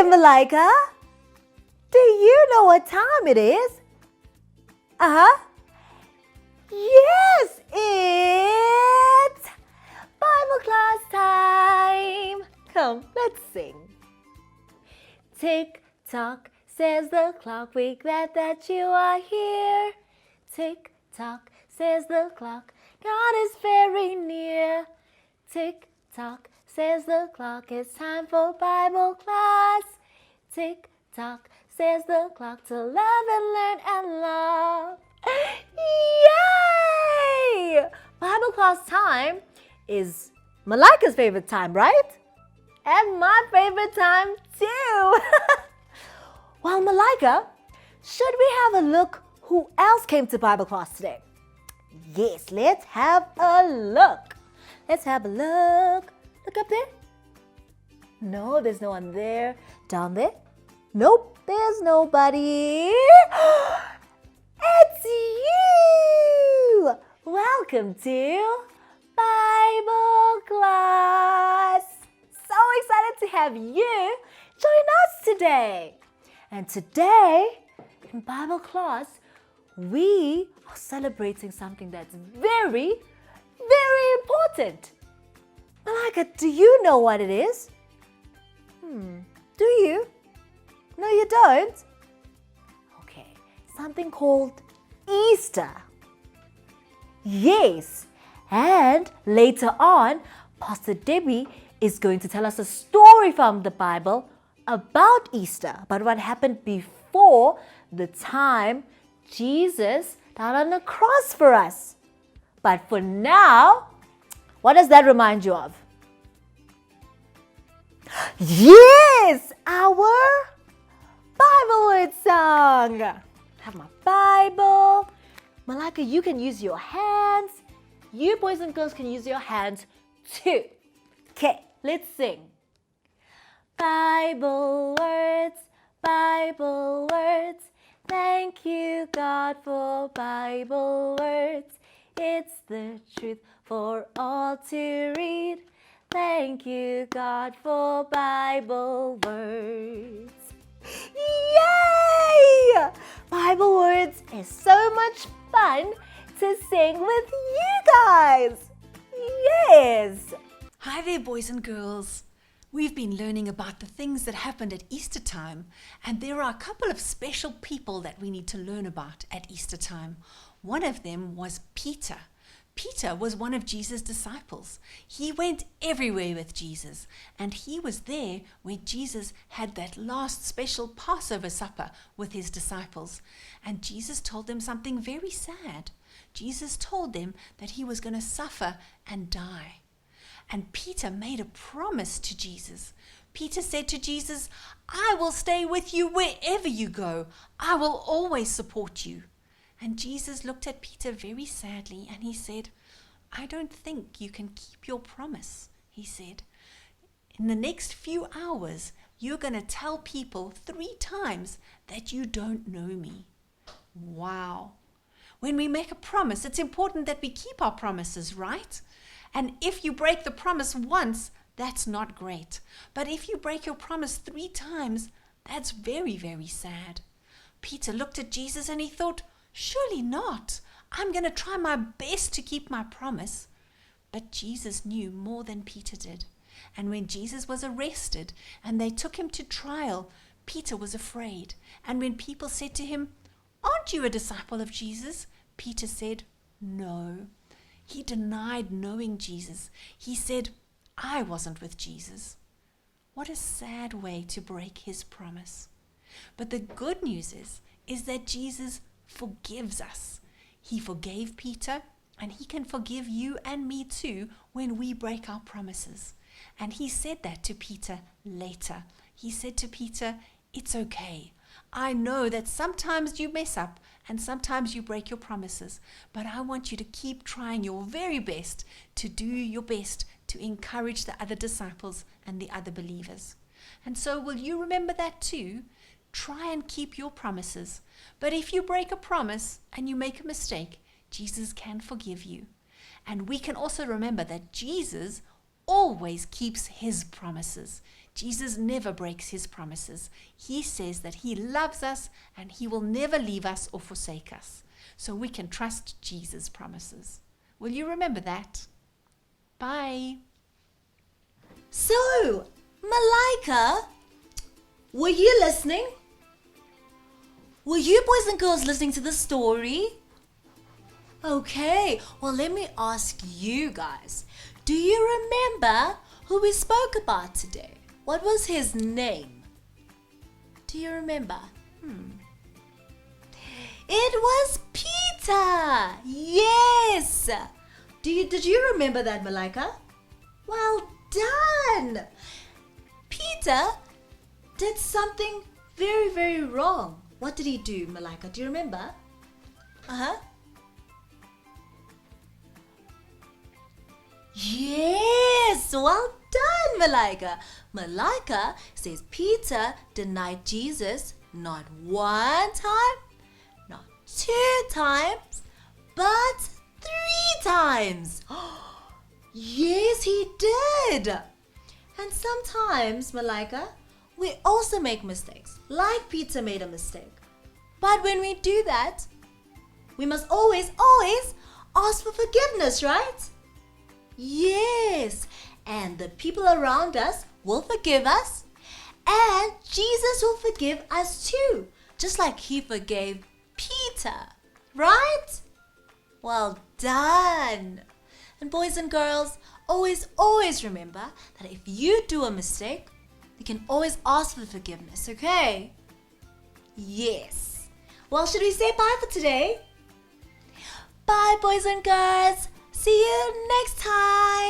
Malika. Do you know what time it is? Yes, it's Bible class time. Come, let's sing. Tick tock, says the clock, we're glad that you are here. Tick tock, says the clock, God is very near. Tick tock, says the clock, it's time for Bible class. Tick tock, says the clock, to love and learn and love. Yay! Bible class time is Malika's favorite time, right? And my favorite time too. Well, Malika, should we have a look who else came to Bible class today? Yes, let's have a look. Let's have a look. Look up there. No, there's no one there. Down there? Nope, there's nobody. It's you! Welcome to Bible class. So excited to have you join us today. And today, in Bible class, we are celebrating something that's very, very important. Malika, do you know what it is? Do you? No, you don't? Okay, something called Easter. Yes, and later on, Pastor Debbie is going to tell us a story from the Bible about Easter, about what happened before the time Jesus died on the cross for us. But for now, what does that remind you of? Yes, our Bible word song. I have my Bible. Malika, you can use your hands. You boys and girls can use your hands too. Okay, let's sing. Bible words, thank you God for Bible words. It's the truth for all to read. Thank you God for Bible words. Yay! Bible words is so much fun to sing with you guys. Yes! Hi there, boys and girls. We've been learning about the things that happened at Easter time, and there are a couple of special people that we need to learn about at Easter time. One of them was Peter. Peter was one of Jesus' disciples. He went everywhere with Jesus, and he was there where Jesus had that last special Passover supper with his disciples. And Jesus told them something very sad. Jesus told them that he was going to suffer and die. And Peter made a promise to Jesus. Peter said to Jesus, I will stay with you wherever you go. I will always support you. And Jesus looked at Peter very sadly and he said, I don't think you can keep your promise, he said. In the next few hours, you're going to tell people 3 times that you don't know me. Wow. When we make a promise, it's important that we keep our promises, right? And if you break the promise once, that's not great. But if you break your promise 3 times, that's very, very sad. Peter looked at Jesus and he thought, surely not. I'm going to try my best to keep my promise. But Jesus knew more than Peter did. And when Jesus was arrested and they took him to trial, Peter was afraid. And when people said to him, aren't you a disciple of Jesus? Peter said, no. He denied knowing Jesus. He said, I wasn't with Jesus. What a sad way to break his promise. But the good news is that Jesus forgives us. He forgave Peter, and he can forgive you and me too when we break our promises. And he said that to Peter later. He said to Peter, it's okay. I know that sometimes you mess up and sometimes you break your promises, but I want you to keep trying your very best to do your best to encourage the other disciples and the other believers. And so will you remember that too? Try and keep your promises. But if you break a promise and you make a mistake, Jesus can forgive you. And we can also remember that Jesus always keeps his promises. Jesus never breaks his promises. He says that he loves us and he will never leave us or forsake us. So we can trust Jesus' promises. Will you remember that? Bye. So, Malika, were you listening? Were you boys and girls listening to the story? Okay, well let me ask you guys. Do you remember who we spoke about today? What was his name? Do you remember? It was Peter! Yes! Did you remember that, Malika? Well done! Peter did something very, very wrong. What did he do, Malika? Do you remember? Yes, well done, Malika. Malika says Peter denied Jesus not one time, not 2 times, but 3 times. Yes, he did. And sometimes, Malika, we also make mistakes, like Peter made a mistake. But when we do that, we must always ask for forgiveness, right? Yes, and the people around us will forgive us, and Jesus will forgive us too, just like he forgave Peter, right? Well done. And boys and girls, always remember that if you do a mistake, you can always ask for forgiveness, okay? Yes. Well, should we say bye for today? Bye, boys and girls. See you next time.